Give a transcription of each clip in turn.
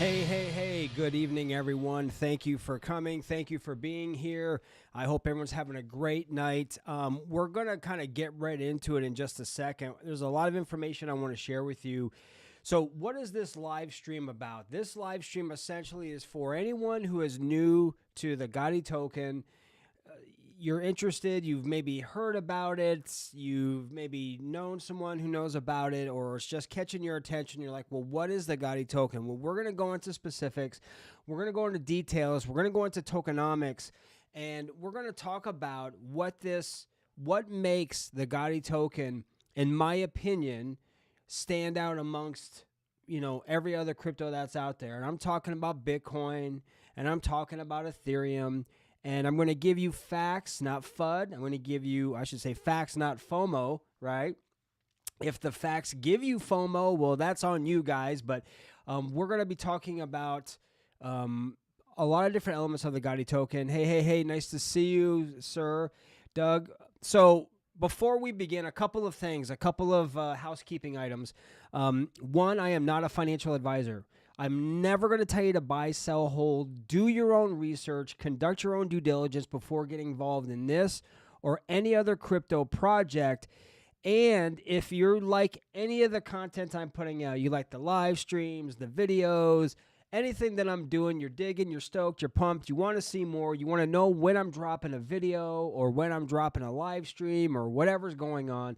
Hey, good evening, everyone. Thank you for coming. Thank you for being here. I hope everyone's having a great night. We're going to kind of get right into it in just a second. There's a lot of information I want to share with you. So what is this live stream about? This live stream essentially is for anyone who is new to the Gotti token. You're interested, you've maybe heard about it, you've maybe known someone who knows about it, or it's just catching your attention. You're like, well, what is the Gotti token? Well, we're going to go into specifics. We're going to go into details. We're going to go into tokenomics, and we're going to talk about what makes the Gotti token, in my opinion, stand out amongst, every other crypto that's out there. And I'm talking about Bitcoin, and I'm talking about Ethereum. And I'm going to give you facts, not FUD. I'm going to give you, facts, not FOMO, right? If the facts give you FOMO, well, that's on you guys. But we're going to be talking about a lot of different elements of the Gotti token. Hey, nice to see you, sir, Doug. So before we begin, a couple of things, a couple of housekeeping items. One, I am not a financial advisor. I'm never going to tell you to buy, sell, hold. Do your own research. Conduct your own due diligence before getting involved in this or any other crypto project. And if you're like any of the content I'm putting out, you like the live streams, the videos, anything that I'm doing, you're digging, you're stoked, you're pumped, you want to see more, you want to know when I'm dropping a video or when I'm dropping a live stream or whatever's going on,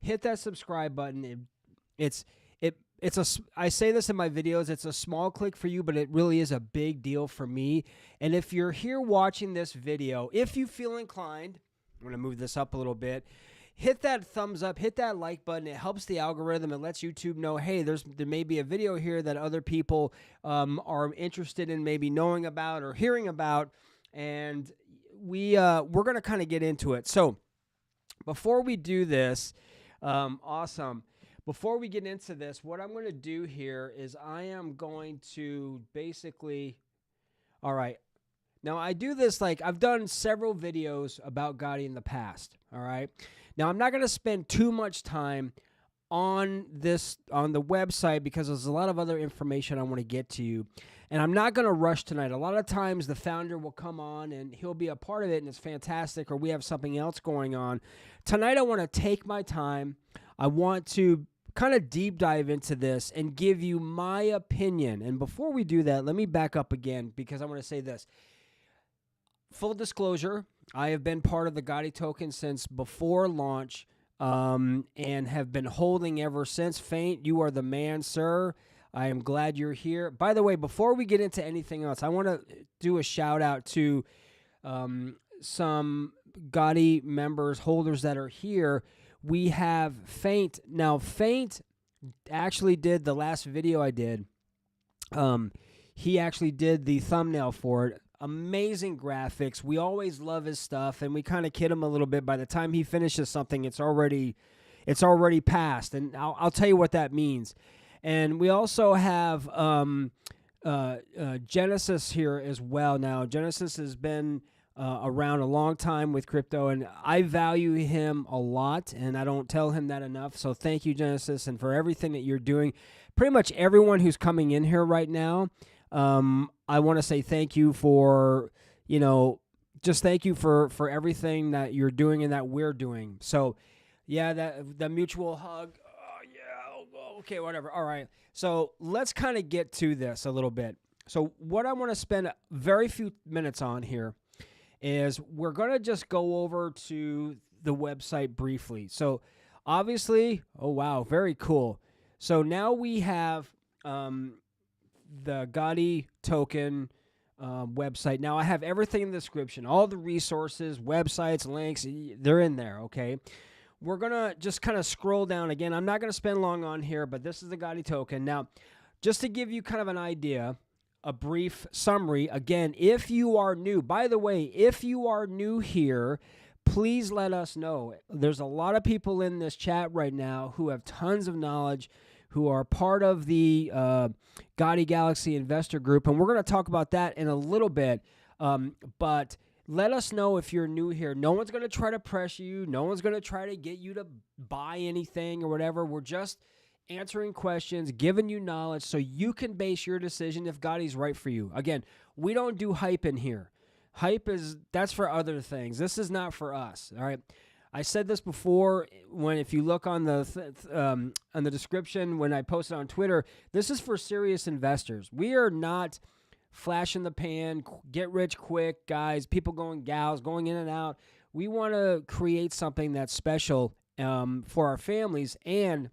hit that subscribe button. I say this in my videos, it's a small click for you, but it really is a big deal for me. And if you're here watching this video, if you feel inclined, I'm going to move this up a little bit, hit that thumbs up, hit that like button. It helps the algorithm. It lets YouTube know, hey, there may be a video here that other people are interested in maybe knowing about or hearing about. And we're going to kind of get into it. So before we do this, awesome. Before we get into this, what I'm going to do here is I am going to basically, all right. Now I do this I've done several videos about Gotti in the past, all right? Now I'm not going to spend too much time on the website because there's a lot of other information I want to get to you. And I'm not going to rush tonight. A lot of times the founder will come on and he'll be a part of it and it's fantastic, or we have something else going on. Tonight I want to take my time. I want to kind of deep dive into this and give you my opinion. And before we do that, let me back up again because I want to say this. Full disclosure, I have been part of the Gotti token since before launch and have been holding ever since. Faint, you are the man, sir. I am glad you're here. By the way, before we get into anything else, I want to do a shout out to some Gotti members, holders that are here. We have Faint. Now, Faint actually did the last video I did. He actually did the thumbnail for it. Amazing graphics. We always love his stuff, and we kind of kid him a little bit. By the time he finishes something, it's already passed, and I'll tell you what that means. And we also have Genesis here as well. Now, Genesis has been around a long time with crypto, and I value him a lot, and I don't tell him that enough. So thank you, Genesis, and for everything that you're doing. Pretty much everyone who's coming in here right now, I want to say thank you for, just thank you for everything that you're doing and that we're doing. So yeah, the mutual hug. Oh yeah, okay, whatever. All right. So let's kind of get to this a little bit. So what I want to spend very few minutes on here is we're going to just go over to the website briefly. So obviously, oh wow, very cool. So now we have the Gotti token website. Now I have everything in the description, all the resources, websites, links, they're in there, okay? We're going to just kind of scroll down again. I'm not going to spend long on here, but this is the Gotti token. Now, just to give you kind of an idea, a brief summary. Again, if you are new, by the way, if you are new here, please let us know. There's a lot of people in this chat right now who have tons of knowledge, who are part of the Gotti Galaxy Investor Group, and we're going to talk about that in a little bit. But let us know if you're new here. No one's going to try to pressure you. No one's going to try to get you to buy anything or whatever. We're just answering questions, giving you knowledge so you can base your decision if Gotti's right for you. Again, we don't do hype in here. That's for other things. This is not for us, all right? I said this before if you look on the description when I posted on Twitter, this is for serious investors. We are not flash in the pan, get rich quick guys, gals going in and out. We want to create something that's special for our families. And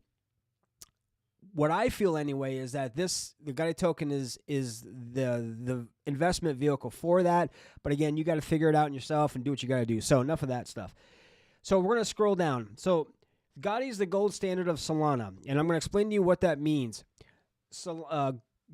what I feel anyway is that the Gotti token is the investment vehicle for that. But again, you got to figure it out yourself and do what you got to do. So enough of that stuff. So we're going to scroll down. So Gotti is the gold standard of Solana, and I'm going to explain to you what that means. So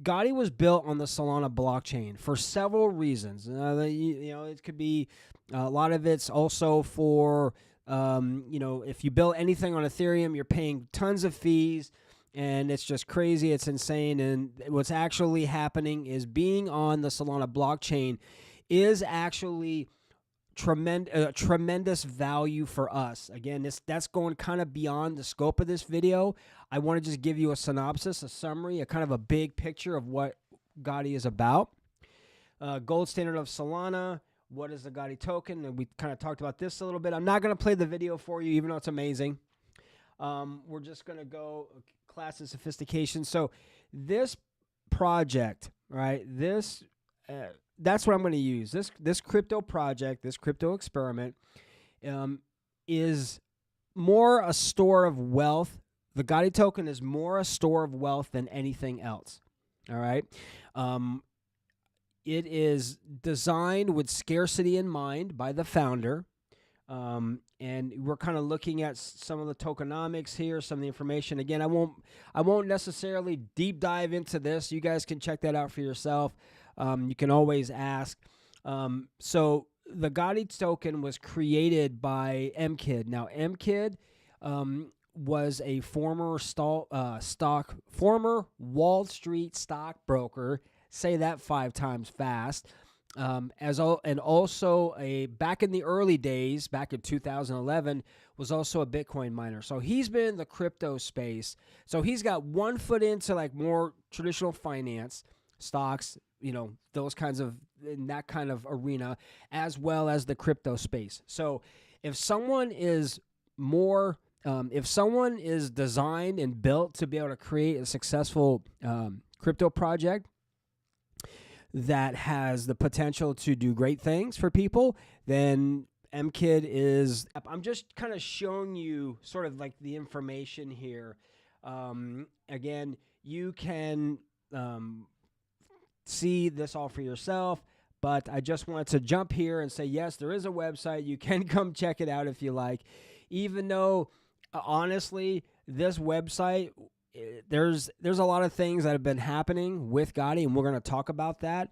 Gotti was built on the Solana blockchain for several reasons. It could be a lot of it's also for if you build anything on Ethereum, you're paying tons of fees. And it's just crazy. It's insane. And what's actually happening is being on the Solana blockchain is actually tremendous value for us. Again, that's going kind of beyond the scope of this video. I want to just give you a synopsis, a summary, a kind of a big picture of what Gotti is about. Gold standard of Solana. What is the Gotti token? And we kind of talked about this a little bit. I'm not going to play the video for you, even though it's amazing. We're just going to go class and sophistication. So this project, right, that's what I'm going to use. This crypto project, this crypto experiment is more a store of wealth. The Gotti token is more a store of wealth than anything else. All right. It is designed with scarcity in mind by the founder. And we're kind of looking at some of the tokenomics here, some of the information. Again, I won't necessarily deep dive into this. You guys can check that out for yourself. You can always ask. So the Gotti token was created by MKID. Now, MKID was a former Wall Street stockbroker. Say that 5 times fast. And also back in the early days, back in 2011, was also a Bitcoin miner. So he's been in the crypto space. So he's got one foot into like more traditional finance, stocks, those kinds of, in that kind of arena, as well as the crypto space. So if someone is designed and built to be able to create a successful crypto project that has the potential to do great things for people, then MKID is. I'm just kind of showing you sort of like the information here. Again, you can see this all for yourself, but I just wanted to jump here and say, yes, there is a website. You can come check it out if you like, even though, honestly, this website, there's a lot of things that have been happening with Gotti, and we're going to talk about that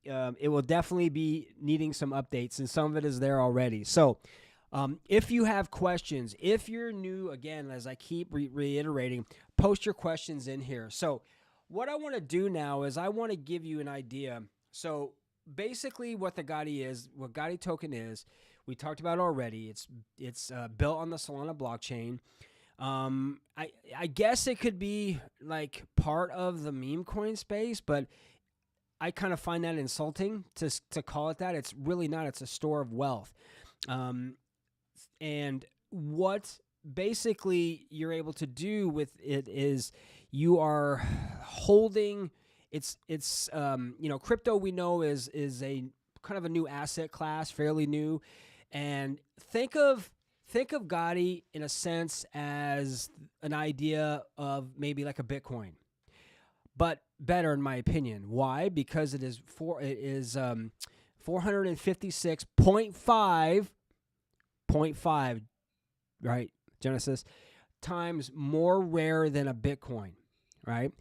it will definitely be needing some updates, and some of it is there already. So if you have questions, if you're new, again, as I keep reiterating, post your questions in here. So what I want to do now is I want to give you an idea. So basically what the Gotti is, what Gotti token is, we talked about already. It's built on the Solana blockchain. I guess it could be like part of the meme coin space, but I kind of find that insulting to call it that. It's really not. It's a store of wealth. And what basically you're able to do with it is you are holding crypto we know is a kind of a new asset class, fairly new. And think of Gotti in a sense as an idea of maybe like a Bitcoin, but better in my opinion. Why? Because it is 456.5, right, Genesis, times more rare than a Bitcoin, right?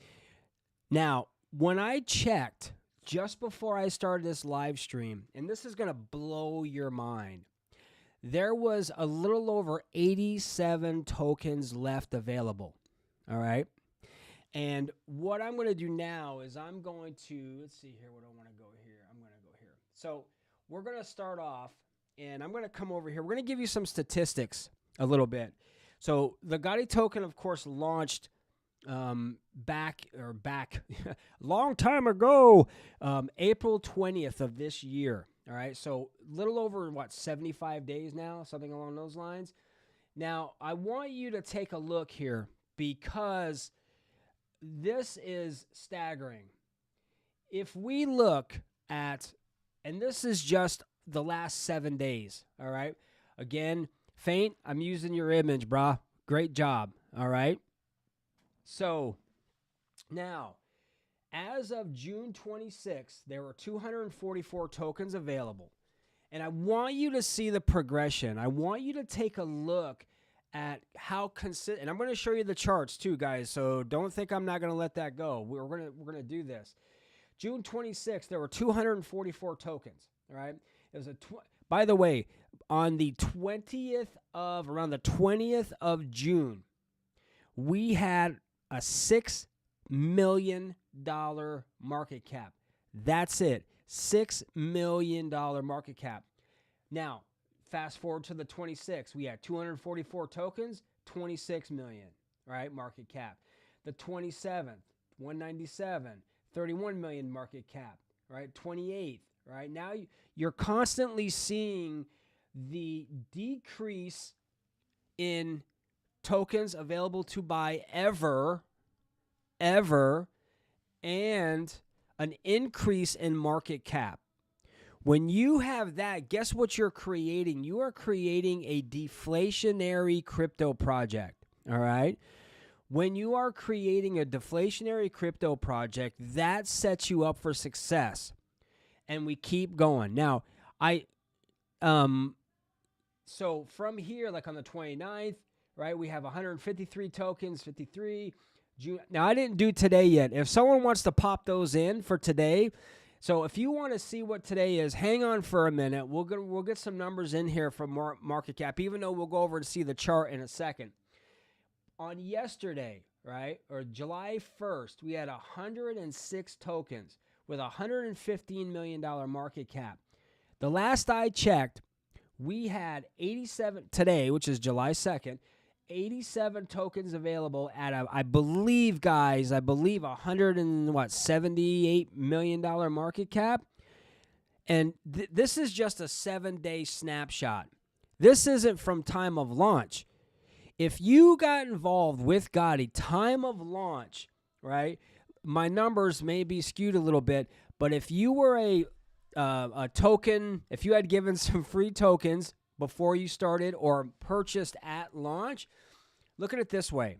Now, when I checked just before I started this live stream, and this is going to blow your mind, there was a little over 87 tokens left available, all right? And what I'm going to do now is I'm going to, let's see here, what I want to go here. I'm going to go here. So we're going to start off, and I'm going to come over here. We're going to give you some statistics a little bit. So the Gotti token, of course, launched back long time ago, April 20th of this year. All right, so little over 75 days now, something along those lines. Now, I want you to take a look here because this is staggering. If we look at, and this is just the last 7 days, all right? Again, Faint, I'm using your image, brah. Great job, all right? So, now, as of June 26th, there were 244 tokens available. And I want you to see the progression. I want you to take a look at how consistent, and I'm going to show you the charts too, guys, so don't think I'm not going to let that go. We're going to do this. June 26th, there were 244 tokens, all right? It was by the way, on the 20th of, around the 20th of June, we had a $6 million market cap. That's it. $6 million market cap. Now, fast forward to the 26th, we had 244 tokens, 26 million, right? Market cap. The 27th, 197, 31 million market cap, right? 28th, right? Now you're constantly seeing the decrease in tokens available to buy ever, and an increase in market cap. When you have that, guess what you're creating? You are creating a deflationary crypto project, all right? When you are creating a deflationary crypto project, that sets you up for success. And we keep going. Now, so from here, like on the 29th, right, we have 153 tokens, 53. June. Now, I didn't do today yet. If someone wants to pop those in for today, so if you want to see what today is, hang on for a minute. We'll get some numbers in here from market cap, even though we'll go over and see the chart in a second. On yesterday, right, or July 1st, we had 106 tokens with $115 million market cap. The last I checked, we had 87 today, which is July 2nd, 87 tokens available at I believe $178 million market cap. And this is just a 7-day snapshot. This isn't from time of launch. If you got involved with Gotti, time of launch, right? My numbers may be skewed a little bit, but if you were a token, if you had given some free tokens before you started or purchased at launch, look at it this way.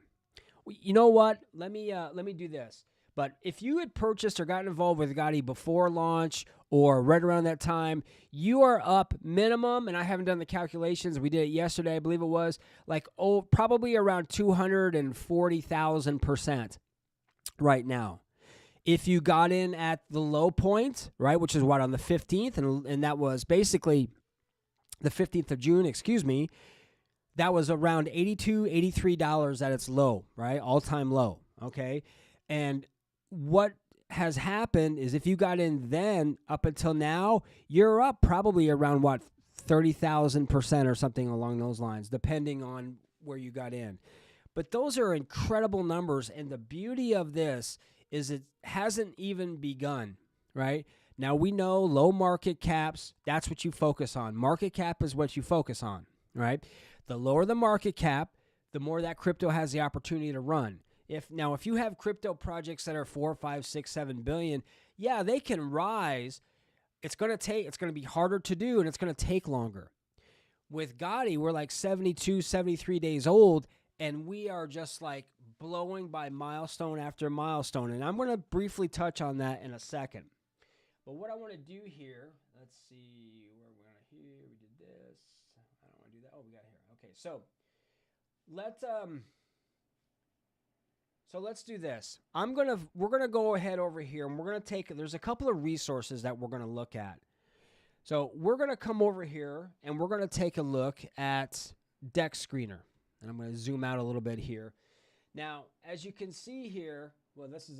You know what? Let me do this. But if you had purchased or gotten involved with Gotti before launch or right around that time, you are up minimum, and I haven't done the calculations. We did it yesterday, I believe it was, probably around 240,000% right now. If you got in at the low point, right, which is on the 15th, and that was basically the 15th of June, that was around $82, $83 at its low, right, all-time low, okay? And what has happened is if you got in then up until now, you're up probably around, 30,000% or something along those lines, depending on where you got in. But those are incredible numbers, and the beauty of this is it hasn't even begun, right? Now, we know low market caps, that's what you focus on. Market cap is what you focus on, right? The lower the market cap, the more that crypto has the opportunity to run. If you have crypto projects that are 4, 5, 6, 7 billion, yeah, they can rise. It's going to be harder to do, and it's going to take longer. With Gotti, we're like 72, 73 days old, and we are just like blowing by milestone after milestone. And I'm going to briefly touch on that in a second. But what I want to do here, let's see where we're going to here. We did this. I don't want to do that. Oh, we got here. Okay, so let's do this. We're gonna go ahead over here, and we're gonna there's a couple of resources that we're gonna look at. So we're gonna come over here, and we're gonna take a look at Dex Screener, and I'm gonna zoom out a little bit here. Now, as you can see here, this is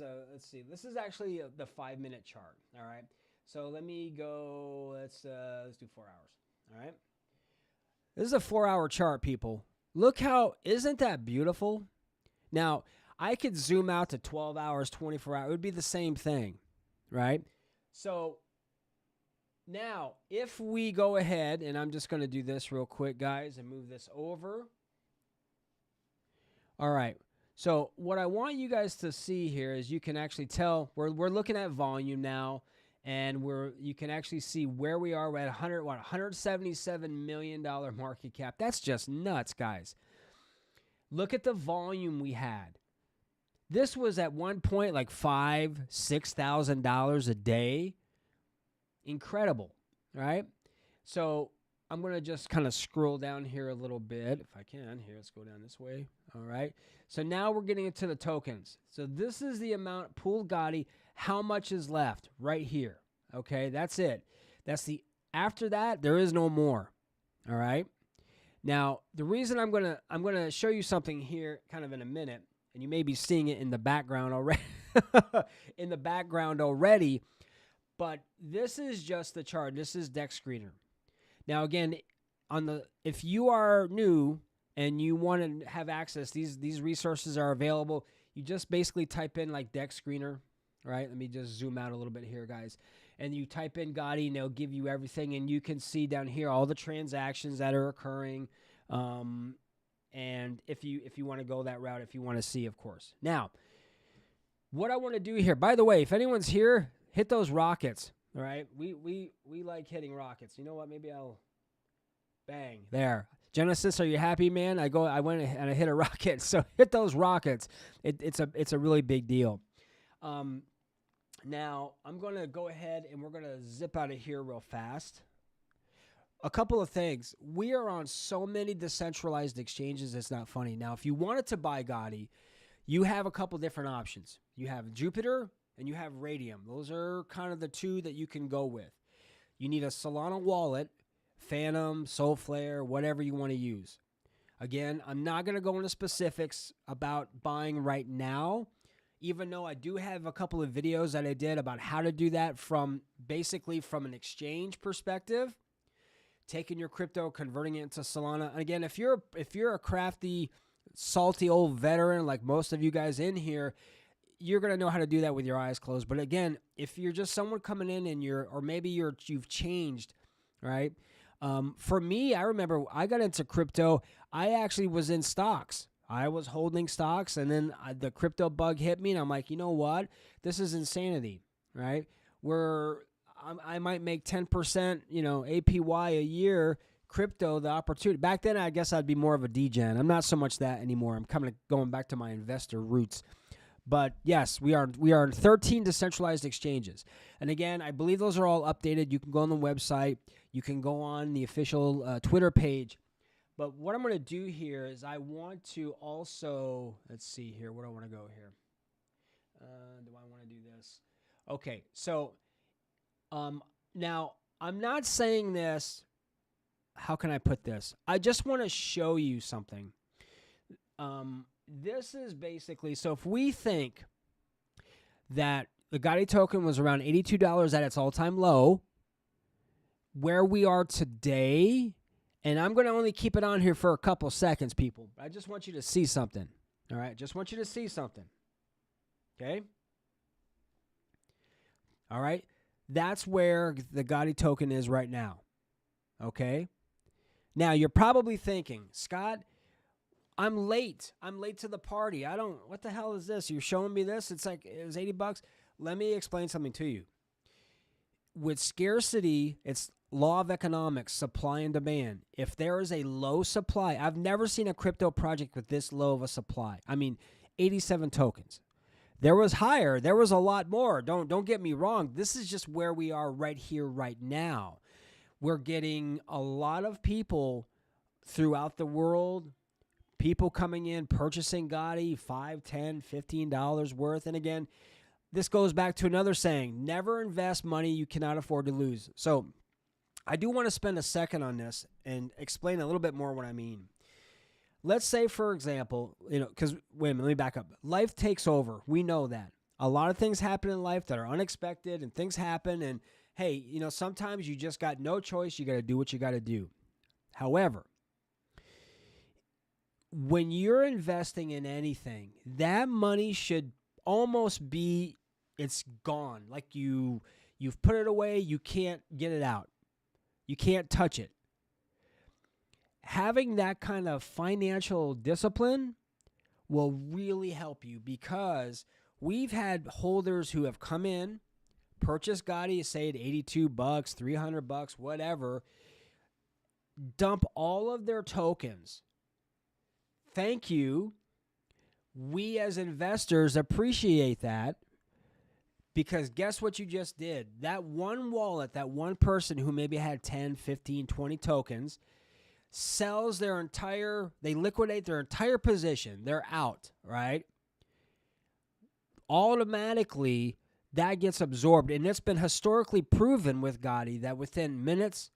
actually the 5-minute chart. All right. So let me go. Let's do 4 hours. All right. This is a 4-hour chart, people. Look how, isn't that beautiful? Now, I could zoom out to 12 hours, 24 hours. It would be the same thing, right? So now, if we go ahead, and I'm just going to do this real quick, guys, and move this over. All right. So what I want you guys to see here is you can actually tell we're looking at volume now, and you can actually see where we are. We're at $177 million market cap. That's just nuts, guys. Look at the volume we had. This was at one point like $5,000-$6,000 a day. Incredible, right? So I'm going to just kind of scroll down here a little bit if I can. Here, let's go down this way. All right. So now we're getting into the tokens. So this is the amount pooled Gotti. How much is left right here? Okay, that's it. After that, there is no more. All right. Now, the reason I'm going to show you something here kind of in a minute, and you may be seeing it in the background already. But this is just the chart. This is Deck Screener. Now, again, if you are new and you want to have access, these resources are available. You just basically type in like Deck Screener, right? Let me just zoom out a little bit here, guys. And you type in Gotti, and they'll give you everything, and you can see down here all the transactions that are occurring. And if you want to go that route, if you want to see, of course. Now, what I want to do here, by the way, if anyone's here, hit those rockets. All right, we like hitting rockets. You know what? Maybe I'll bang there. Genesis, are you happy, man? I went and I hit a rocket. So hit those rockets. It's a really big deal. Now I'm gonna go ahead and we're gonna zip out of here real fast. A couple of things. We are on so many decentralized exchanges. It's not funny. Now, if you wanted to buy Gotti, you have a couple different options. You have Jupiter and you have Radium. Those are kind of the two that you can go with. You need a Solana wallet, Phantom, Soulflare, whatever you want to use. Again, I'm not going to go into specifics about buying right now, even though I do have a couple of videos that I did about how to do that from an exchange perspective, taking your crypto, converting it into Solana. And again, if you're a crafty, salty old veteran like most of you guys in here, you're going to know how to do that with your eyes closed. But again, if you're just someone coming in and you've changed, right? For me, I remember I got into crypto. I actually was in stocks. I was holding stocks, and then the crypto bug hit me, and I'm like, you know what? This is insanity, right? I might make 10%, APY a year, crypto, the opportunity. Back then, I guess I'd be more of a degen. I'm not so much that anymore. I'm kind of going back to my investor roots. But yes, we are 13 decentralized exchanges. And again, I believe those are all updated. You can go on the website. You can go on the official Twitter page. But what I'm going to do here is I want to also, let's see here. Where do I want to go here? Do I want to do this? Okay, so now I'm not saying this. How can I put this? I just want to show you something. This is basically, so if we think that the Gotti token was around $82 at its all-time low, where we are today, and I'm going to only keep it on here for a couple seconds, people. I just want you to see something. All right? Just want you to see something. Okay? All right? That's where the Gotti token is right now. Okay? Now, you're probably thinking, Scott, I'm late. I'm late to the party. What the hell is this? You're showing me this? It's like, it was $80. Let me explain something to you. With scarcity, it's law of economics, supply and demand. If there is a low supply, I've never seen a crypto project with this low of a supply. I mean, 87 tokens. There was higher. There was a lot more. Don't get me wrong. This is just where we are right here, right now. We're getting a lot of people throughout the world, people coming in, purchasing Gotti, $5, $10, $15 worth. And again, this goes back to another saying, never invest money you cannot afford to lose. So I do want to spend a second on this and explain a little bit more what I mean. Let's say, for example, because, wait a minute, let me back up. Life takes over. We know that. A lot of things happen in life that are unexpected, and things happen. And, hey, sometimes you just got no choice. You got to do what you got to do. However, when you're investing in anything, that money should almost be, it's gone. Like you've put it away, you can't get it out. You can't touch it. Having that kind of financial discipline will really help you, because we've had holders who have come in, purchased Gotti, say at $82, $300, whatever, dump all of their tokens. Thank you. We as investors appreciate that, because guess what you just did? That one wallet, that one person who maybe had 10, 15, 20 tokens, sells their entire, they liquidate their entire position. They're out, right? Automatically, that gets absorbed. And it's been historically proven with Gotti that within minutes,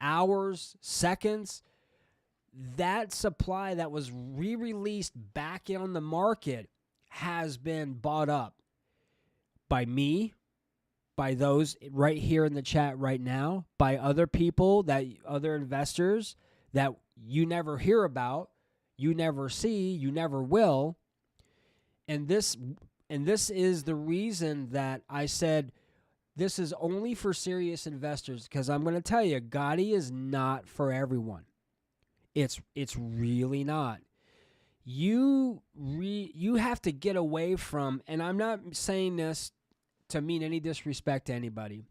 hours, seconds, that supply that was re-released back on the market has been bought up by me, by those right here in the chat right now, by other people, that other investors that you never hear about, you never see, you never will. And this is the reason that I said this is only for serious investors, because I'm going to tell you, Gotti is not for everyone. It's really not. You have to get away from, and I'm not saying this to mean any disrespect to anybody,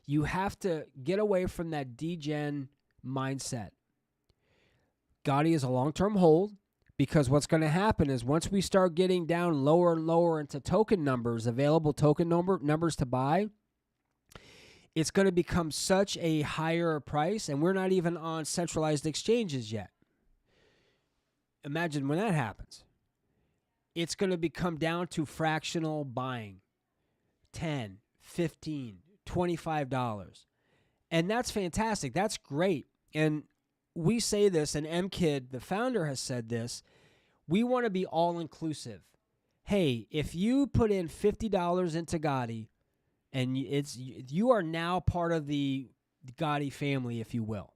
you have to get away from that degen mindset. Gotti is a long-term hold, because what's going to happen is once we start getting down lower and lower into token numbers, available token numbers to buy, it's going to become such a higher price, and we're not even on centralized exchanges yet. Imagine when that happens. It's going to become down to fractional buying. $10, $15, $25. And that's fantastic. That's great. And we say this, and MKid, the founder, has said this. We want to be all-inclusive. Hey, if you put in $50 into Gotti, and you are now part of the Gotti family, if you will,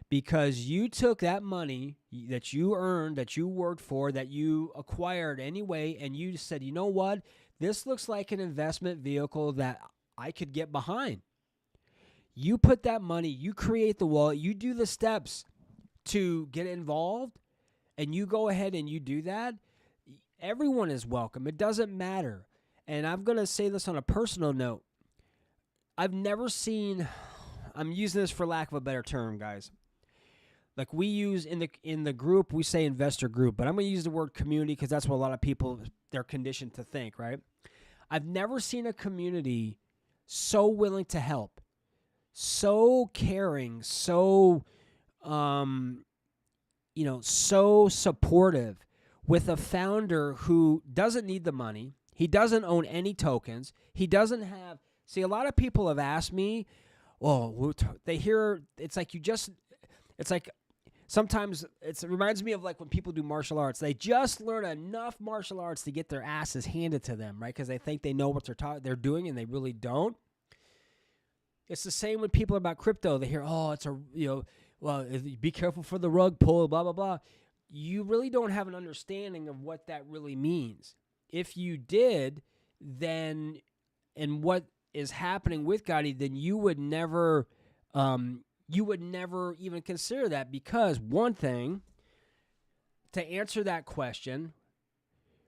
because you took that money that you earned, that you worked for, that you acquired anyway, and you said, you know what? This looks like an investment vehicle that I could get behind. You put that money, you create the wallet, you do the steps to get involved, and you go ahead and you do that. Everyone is welcome. It doesn't matter. And I'm going to say this on a personal note. I've never seen, I'm using this for lack of a better term, guys. Like we use in the group, we say investor group, but I'm going to use the word community because that's what a lot of people, they're conditioned to think, right? I've never seen a community so willing to help, so caring, so, so supportive, with a founder who doesn't need the money. He doesn't own any tokens. He doesn't have, see, a lot of people have asked me, they hear, it's like sometimes it reminds me of like when people do martial arts. They just learn enough martial arts to get their asses handed to them, right? Because they think they know what they're doing, and they really don't. It's the same when people are about crypto. They hear, be careful for the rug pull, blah, blah, blah. You really don't have an understanding of what that really means. If you did, then, and what is happening with Gotti, then you would never even consider that, because one thing, to answer that question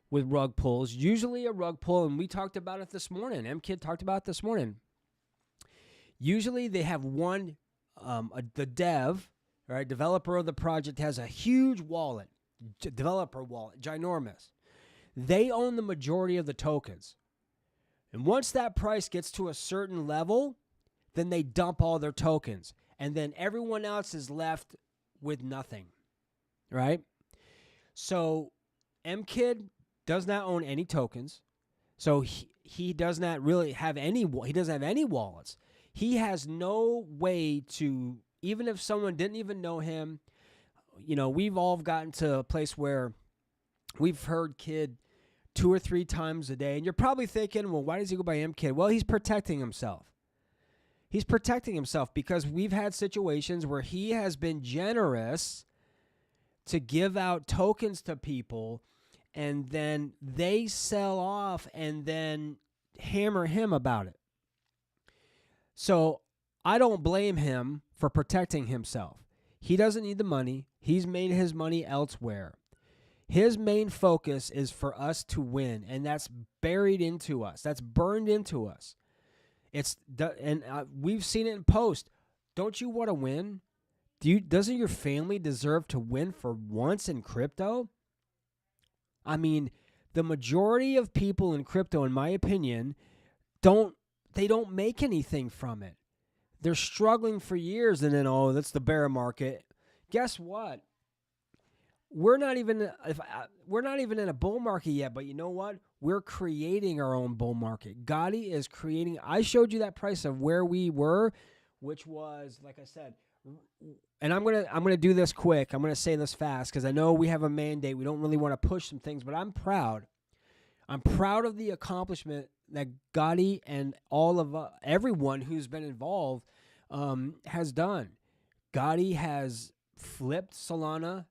with rug pulls, usually a rug pull, and we talked about it this morning, MKid talked about it this morning, usually they have one, the developer of the project has a huge wallet, developer wallet, ginormous. They own the majority of the tokens. And once that price gets to a certain level, then they dump all their tokens. And then everyone else is left with nothing, right? So MKid does not own any tokens. So he does not really have any wallets. He has no way to, even if someone didn't even know him, we've all gotten to a place where we've heard Kid 2 or 3 times a day. And you're probably thinking, well, why does he go by MKid? Well, he's protecting himself. He's protecting himself because we've had situations where he has been generous to give out tokens to people, and then they sell off and then hammer him about it. So I don't blame him for protecting himself. He doesn't need the money. He's made his money elsewhere. His main focus is for us to win, and that's buried into us. That's burned into us. We've seen it in post. Don't you want to win? Doesn't your family deserve to win for once in crypto? I mean, the majority of people in crypto, in my opinion, don't make anything from it. They're struggling for years, and then, that's the bear market. Guess what? We're not even in a bull market yet, but you know what? We're creating our own bull market. Gotti is creating. I showed you that price of where we were, which was, like I said, and I'm gonna do this quick. I'm gonna say this fast because I know we have a mandate. We don't really want to push some things, but I'm proud. I'm proud of the accomplishment that Gotti and all of everyone who's been involved has done. Gotti has flipped Solana.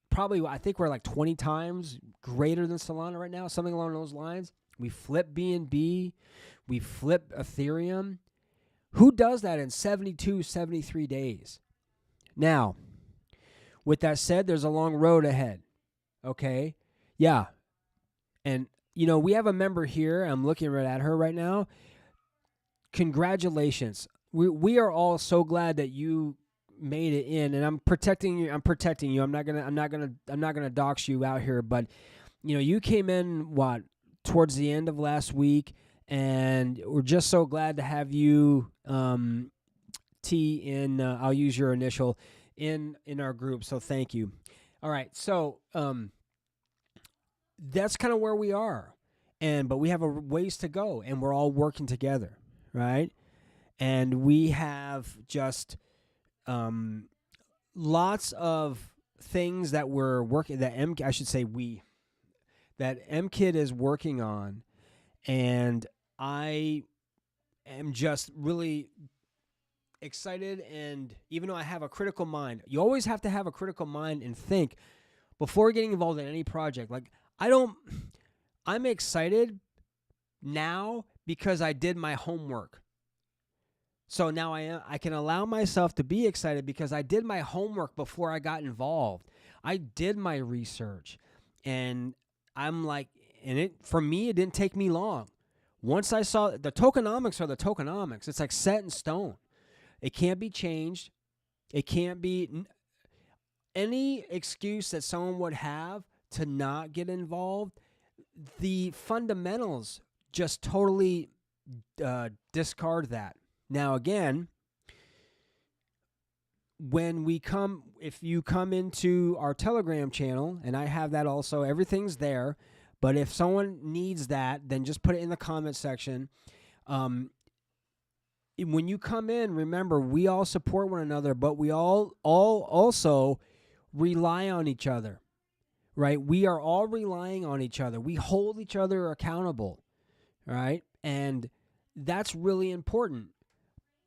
Probably, I think we're like 20 times greater than Solana right now, something along those lines. We flip BNB. We flip Ethereum. Who does that in 72, 73 days? Now, with that said, there's a long road ahead. Okay? Yeah. And, we have a member here. I'm looking right at her right now. Congratulations. We are all so glad that you made it in, and I'm protecting you. I'm not gonna dox you out here, but you came in towards the end of last week, and we're just so glad to have you, T, in. I'll use your initial in our group. So thank you. All right, so that's kind of where we are, but we have a ways to go, and we're all working together, right? And we have just lots of things that we're working, that MKid is working on, and I am just really excited. And even though I have a critical mind, you always have to have a critical mind and think before getting involved in any project. Like, I'm excited now because I did my homework. So now I can allow myself to be excited because I did my homework before I got involved. I did my research, and I'm like, for me, it didn't take me long. Once I saw the tokenomics are the tokenomics, it's like set in stone. It can't be changed. It can't be any excuse that someone would have to not get involved. The fundamentals just totally discard that. Now, again, if you come into our Telegram channel, and I have that also, everything's there. But if someone needs that, then just put it in the comment section. When you come in, remember, we all support one another, but we all also rely on each other, right? We are all relying on each other. We hold each other accountable, right? And that's really important.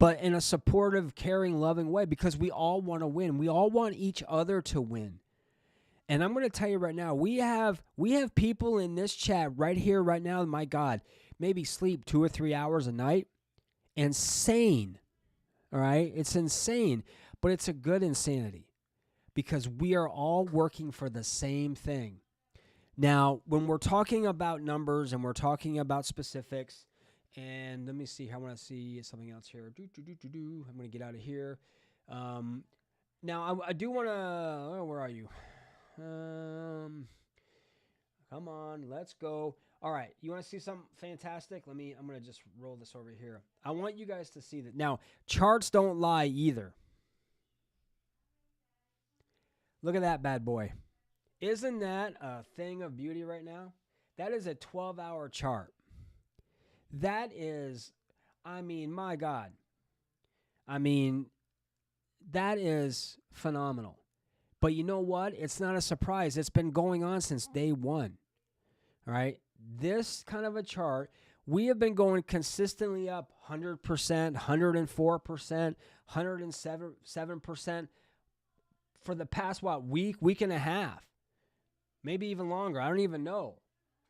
But in a supportive, caring, loving way, because we all want to win. We all want each other to win. And I'm going to tell you right now, we have people in this chat right here, right now, my God, maybe sleep 2 or 3 hours a night. Insane. All right? It's insane. But it's a good insanity because we are all working for the same thing. Now, when we're talking about numbers and we're talking about specifics, and let me see. I want to see something else here. I'm going to get out of here. Now, I do want to... where are you? Come on. Let's go. All right. You want to see something fantastic? I'm going to just roll this over here. I want you guys to see that. Now, charts don't lie either. Look at that bad boy. Isn't that a thing of beauty right now? That is a 12-hour chart. That is, my God. That is phenomenal. But you know what? It's not a surprise. It's been going on since day one. All right? This kind of a chart, we have been going consistently up 100%, 104%, 107% for the past, week and a half, maybe even longer. I don't even know,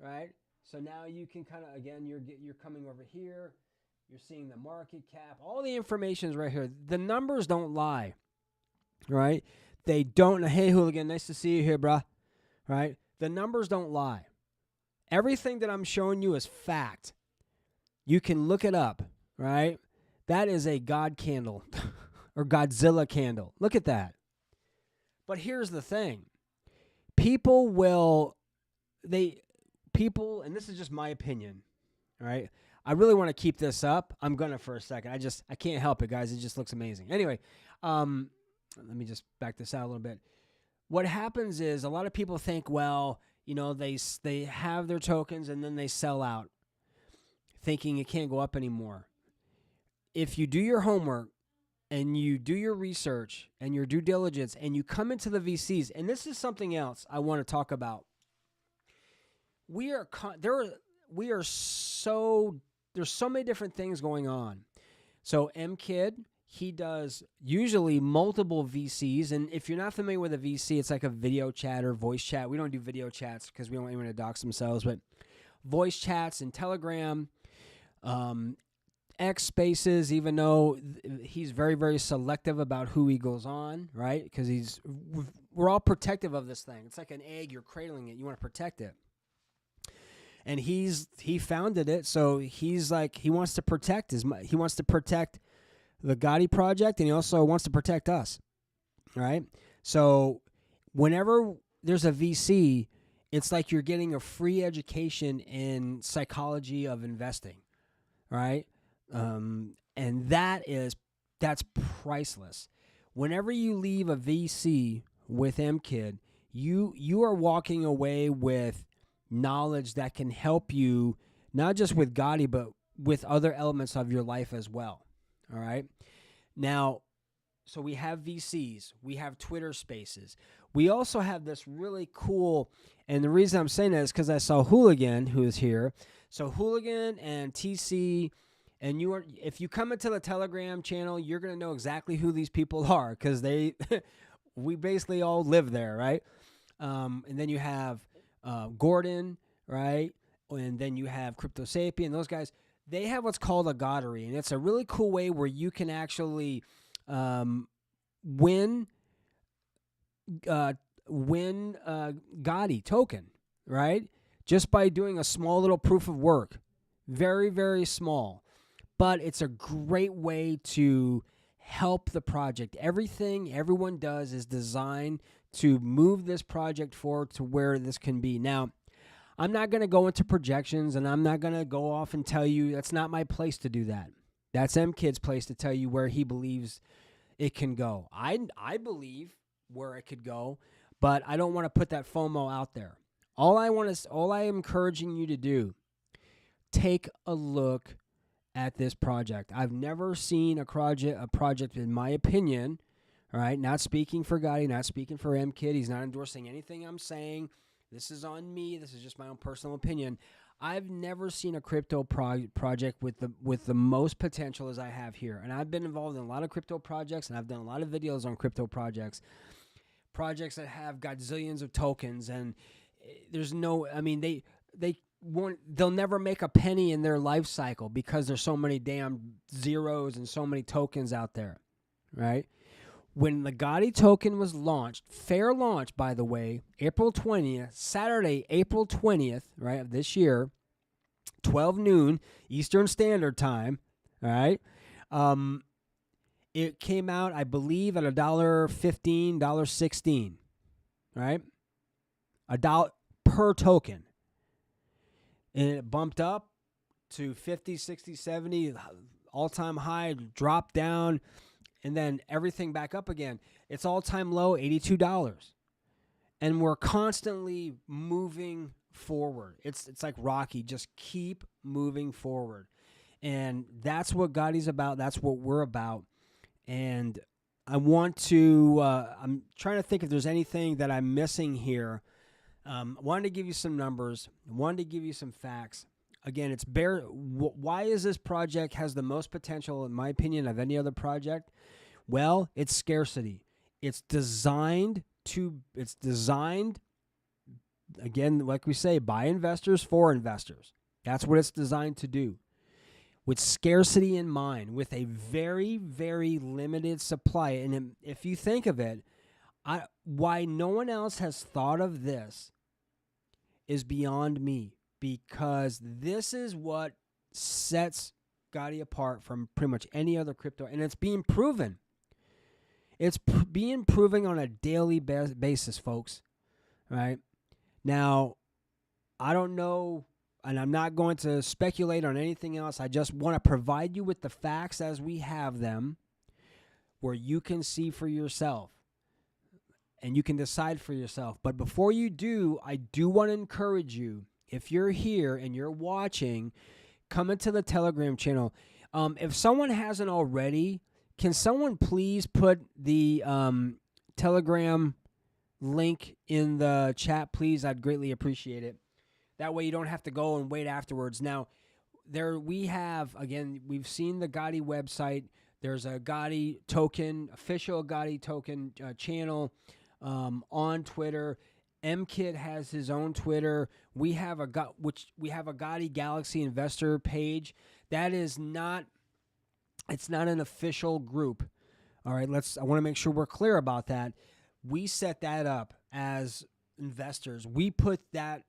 right? So now you can kind of, again, you're coming over here. You're seeing the market cap. All the information is right here. The numbers don't lie, right? They don't. Hey, Hooligan, nice to see you here, bruh, right? The numbers don't lie. Everything that I'm showing you is fact. You can look it up, right? That is a God candle or Godzilla candle. Look at that. But here's the thing. People, and this is just my opinion, all right? I really want to keep this up. I'm going to for a second. I can't help it, guys. It just looks amazing. Anyway, let me just back this out a little bit. What happens is a lot of people think, well, they have their tokens and then they sell out, thinking it can't go up anymore. If you do your homework and you do your research and your due diligence and you come into the VCs, and this is something else I want to talk about. There's so many different things going on. So MKid, he does usually multiple VCs. And if you're not familiar with a VC, it's like a video chat or voice chat. We don't do video chats because we don't want anyone to dox themselves, but voice chats and Telegram, X Spaces, even though he's very, very selective about who he goes on, right? Because we're all protective of this thing. It's like an egg, you're cradling it. You want to protect it. And he founded it, so he's like, he wants to protect the Gotti project, and he also wants to protect us, right? So whenever there's a VC, it's like you're getting a free education in psychology of investing, right? And that's priceless. Whenever you leave a VC with MKid, you are walking away with knowledge that can help you, not just with Gotti, but with other elements of your life as well. All right. Now, so we have VCs, we have Twitter Spaces. We also have this really cool, and the reason I'm saying that is because I saw Hooligan, who is here. So Hooligan and TC, and if you come into the Telegram channel, you're going to know exactly who these people are, because we basically all live there, right? And then you have Gordon, right? And then you have Crypto Sapien. Those guys, they have what's called a Gotti, and it's a really cool way where you can actually win Gotti token, right? Just by doing a small little proof of work. Very, very small. But it's a great way to help the project. Everything everyone does is designed to move this project forward to where this can be. Now, I'm not going to go into projections, and I'm not going to go off and tell you, that's not my place to do that. That's MKid's place to tell you where he believes it can go. I believe where it could go, but I don't want to put that FOMO out there. All I am encouraging you to do, take a look at this project. I've never seen a project, in my opinion, all right, not speaking for Gotti, not speaking for MKid. He's not endorsing anything I'm saying. This is on me. This is just my own personal opinion. I've never seen a crypto project with the most potential as I have here. And I've been involved in a lot of crypto projects, and I've done a lot of videos on crypto projects that have got zillions of tokens, and there's no, I mean, they'll never make a penny in their life cycle because there's so many damn zeros and so many tokens out there, right? When the Gotti token was launched, fair launch, by the way, April 20th, Saturday, April 20th, right, of this year, 12 noon Eastern Standard Time, all right? It came out, I believe, at $1.15, $1.16, right? $1 per token. And it bumped up to 50, 60, 70, all-time high, dropped down, and then everything back up again. Its all-time low, $82. And we're constantly moving forward. It's like Rocky, just keep moving forward. And that's what Gotti's about. That's what we're about. And I want to, I'm trying to think if there's anything that I'm missing here. I wanted to give you some numbers. I wanted to give you some facts. Again, it's why is this project has the most potential, in my opinion, of any other project? Well, it's scarcity. It's designed, again, like we say, by investors for investors. That's what it's designed to do. With scarcity in mind, with a very, very limited supply. And if you think of it, why no one else has thought of this is beyond me, because this is what sets Gotti apart from pretty much any other crypto, and it's being proven. It's being proven on a daily basis, folks. Right? Now, I don't know, and I'm not going to speculate on anything else. I just want to provide you with the facts as we have them, where you can see for yourself and you can decide for yourself. But before you do, I do want to encourage you, if you're here and you're watching, come into the Telegram channel. If someone hasn't already, can someone please put the Telegram link in the chat, please? I'd greatly appreciate it. That way you don't have to go and wait afterwards. Now, there we have, again, we've seen the Gotti website. There's a Gotti token, official Gotti token channel on Twitter. MKit has his own Twitter. We have a Gotti Galaxy investor page. That is not, it's not an official group. All right, I want to make sure we're clear about that. We set that up as investors. We put that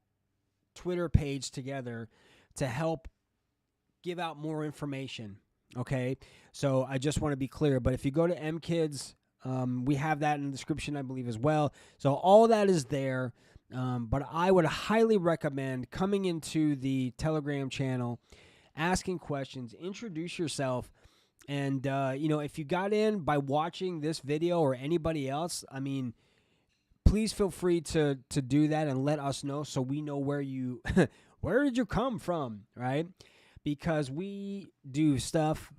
Twitter page together to help give out more information. Okay, so I just want to be clear. But if you go to MKids, we have that in the description, I believe, as well. So all that is there. But I would highly recommend coming into the Telegram channel, asking questions, introduce yourself. And, if you got in by watching this video or anybody else, I mean, please feel free to do that and let us know so we know where did you come from, right? Because we do stuff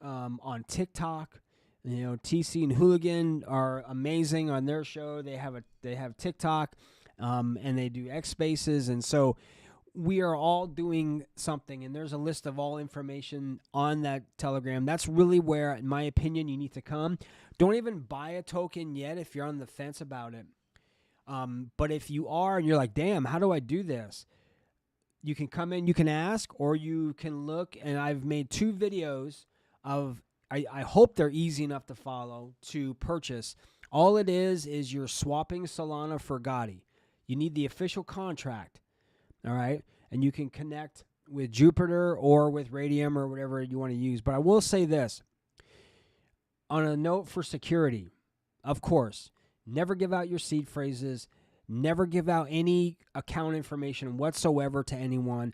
on TikTok. TC and Hooligan are amazing on their show. They have TikTok, and they do X Spaces, and so we are all doing something, and there's a list of all information on that Telegram. That's really where, in my opinion, you need to come. Don't even buy a token yet if you're on the fence about it. But if you are and you're like, damn, how do I do this? You can come in, you can ask, or you can look, and I've made 2 videos of, I hope they're easy enough to follow, to purchase. All it is you're swapping Solana for Gotti. You need the official contract. All right, and you can connect with Jupiter or with Radium or whatever you want to use. But I will say this, on a note for security, of course, never give out your seed phrases, never give out any account information whatsoever to anyone.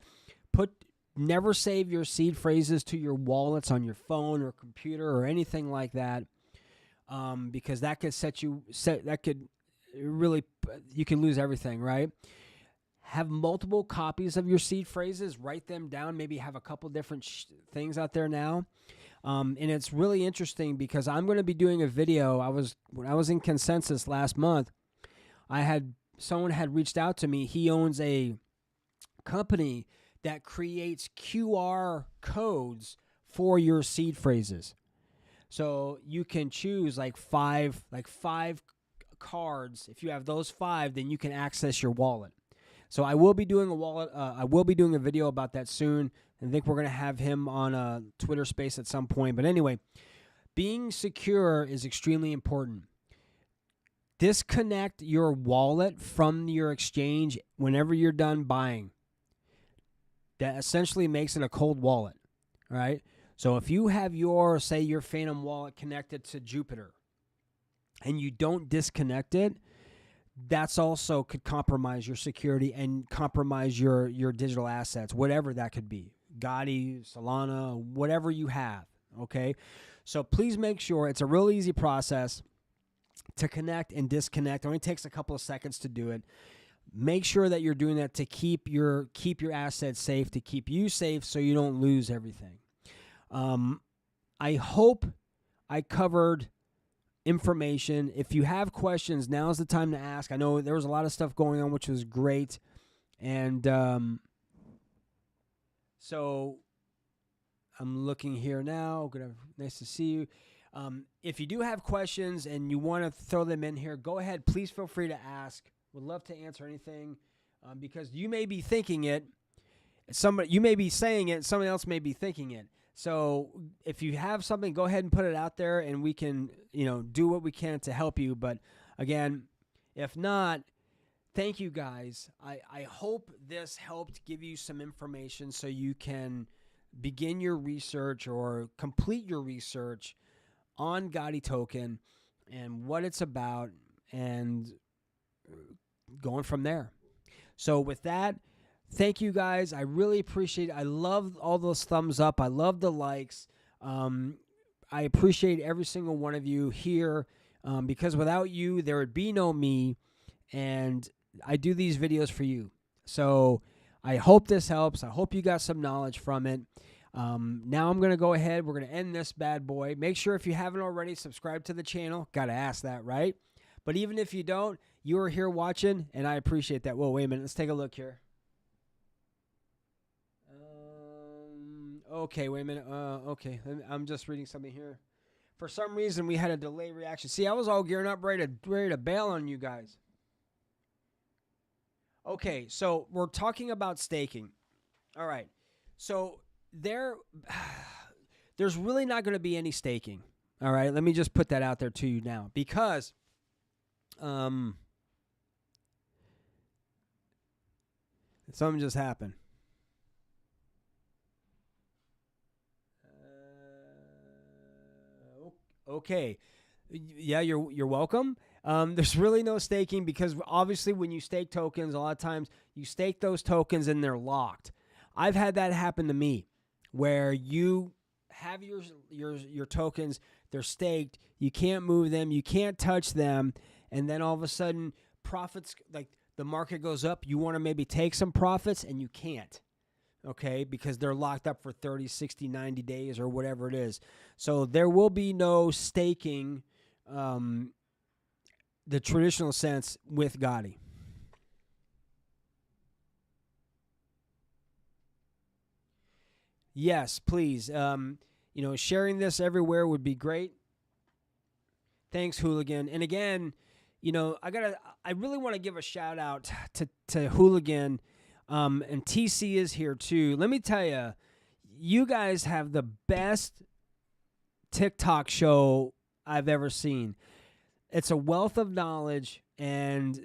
Never save your seed phrases to your wallets on your phone or computer or anything like that, because that could you can lose everything, right? Have multiple copies of your seed phrases. Write them down. Maybe have a couple different things out there now. And it's really interesting because I'm going to be doing a video. When I was in Consensus last month, someone had reached out to me. He owns a company that creates QR codes for your seed phrases. So you can choose like five cards. If you have those 5, then you can access your wallet. So I will be doing a video about that soon. I think we're going to have him on a Twitter space at some point. But anyway, being secure is extremely important. Disconnect your wallet from your exchange whenever you're done buying. That essentially makes it a cold wallet, all right? So if you have your Phantom wallet connected to Jupiter and you don't disconnect it, that's also could compromise your security and compromise your digital assets, whatever that could be. Gotti, Solana, whatever you have, okay? So please make sure it's a real easy process to connect and disconnect. It only takes a couple of seconds to do it. Make sure that you're doing that to keep your assets safe, to keep you safe so you don't lose everything. I hope I covered information. If you have questions, now's the time to ask. I know there was a lot of stuff going on, which was great. And so I'm looking here now. Nice to see you. If you do have questions and you want to throw them in here, go ahead. Please feel free to ask. Would love to answer anything because you may be thinking it. You may be saying it. Somebody else may be thinking it. So if you have something, go ahead and put it out there, and we can, do what we can to help you. But again, if not, thank you guys. I hope this helped give you some information so you can begin your research or complete your research on Gotti token and what it's about and going from there. So with that, thank you guys. I really appreciate it. I love all those thumbs up. I love the likes. I appreciate every single one of you here because without you, there would be no me. And I do these videos for you. So I hope this helps. I hope you got some knowledge from it. Now I'm going to go ahead. We're going to end this bad boy. Make sure if you haven't already, subscribe to the channel. Got to ask that, right? But even if you don't, you are here watching, and I appreciate that. Whoa, wait a minute. Let's take a look here. Okay, wait a minute. Okay, I'm just reading something here. For some reason, we had a delayed reaction. See, I was all gearing up, ready to bail on you guys. Okay, so we're talking about staking. All right, so there's really not going to be any staking. All right, let me just put that out there to you now because something just happened. Okay. Yeah, you're welcome. There's really no staking because obviously when you stake tokens, a lot of times you stake those tokens and they're locked. I've had that happen to me where you have your tokens, they're staked, you can't move them, you can't touch them, and then all of a sudden profits, like the market goes up, you want to maybe take some profits and you can't. Okay, because they're locked up for 30, 60, 90 days or whatever it is. So there will be no staking the traditional sense with Gotti. Yes, please. Sharing this everywhere would be great. Thanks, Hooligan. And again, I really want to give a shout out to Hooligan. And TC is here too. Let me tell you, you guys have the best TikTok show I've ever seen. It's a wealth of knowledge, and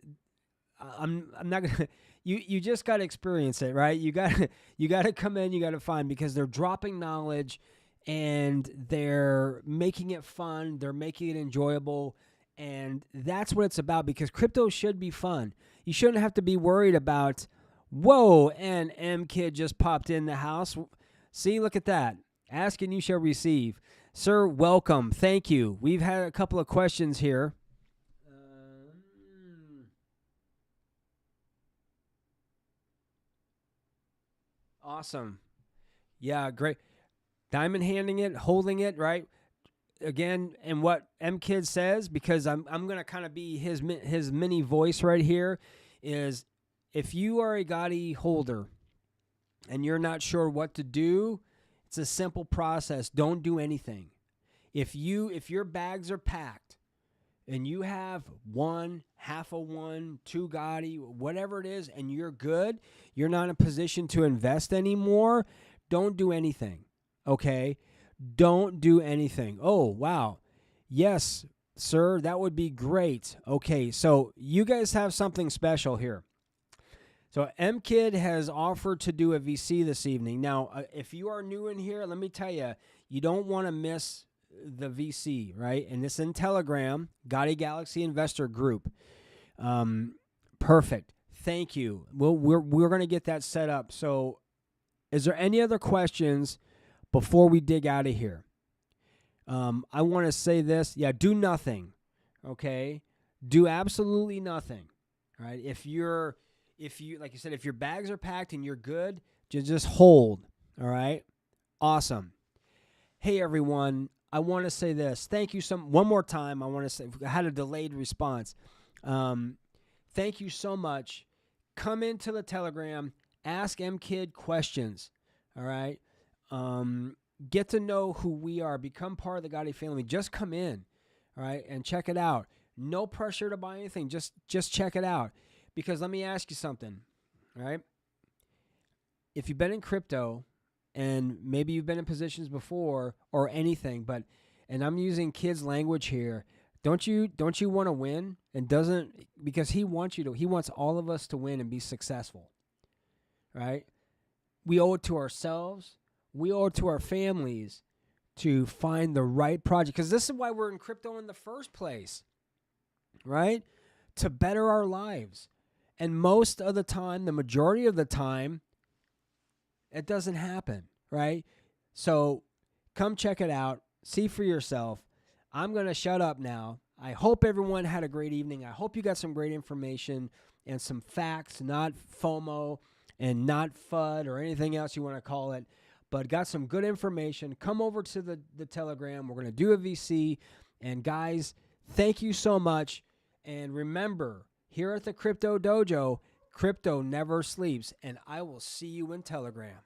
I'm not gonna. You just got to experience it, right? You got to come in. You got to find because they're dropping knowledge, and they're making it fun. They're making it enjoyable, and that's what it's about. Because crypto should be fun. You shouldn't have to be worried about. Whoa, and M Kid just popped in the house. See, look at that. Ask and you shall receive. Sir, welcome. Thank you. We've had a couple of questions here. Awesome. Yeah, great. Diamond handing it, holding it, right? Again, and what M Kid says, because I'm going to kind of be his mini voice right here, is if you are a Gotti holder and you're not sure what to do, it's a simple process. Don't do anything. If your bags are packed and you have one, half of one, two Gotti, whatever it is, and you're good, you're not in a position to invest anymore, don't do anything, okay? Don't do anything. Oh, wow. Yes, sir, that would be great. Okay, so you guys have something special here. So M-Kid has offered to do a VC this evening. Now, if you are new in here, let me tell you, you don't want to miss the VC, right? And it's in Telegram, Gotti Galaxy Investor Group. Perfect. Thank you. We're going to get that set up. So is there any other questions before we dig out of here? I want to say this. Yeah, do nothing, okay? Do absolutely nothing, right? If you, like you said, if your bags are packed and you're good, just hold, all right? Awesome. Hey, everyone, I want to say this. Thank you one more time. I want to say, I had a delayed response. Thank you so much. Come into the Telegram, ask M-Kid questions, all right? get to know who we are, become part of the Gotti family. Just come in, all right, and check it out. No pressure to buy anything. Just check it out. Because let me ask you something, all right? If you've been in crypto, and maybe you've been in positions before or anything, and I'm using kids' language here, don't you want to win? And because he wants all of us to win and be successful, right? We owe it to ourselves. We owe it to our families to find the right project. Because this is why we're in crypto in the first place, right? To better our lives. And most of the time, the majority of the time, it doesn't happen, right? So come check it out. See for yourself. I'm going to shut up now. I hope everyone had a great evening. I hope you got some great information and some facts, not FOMO and not FUD or anything else you want to call it, but got some good information. Come over to the Telegram. We're going to do a VC. And guys, thank you so much. And remember, here at the Crypto Dojo, crypto never sleeps. And I will see you in Telegram.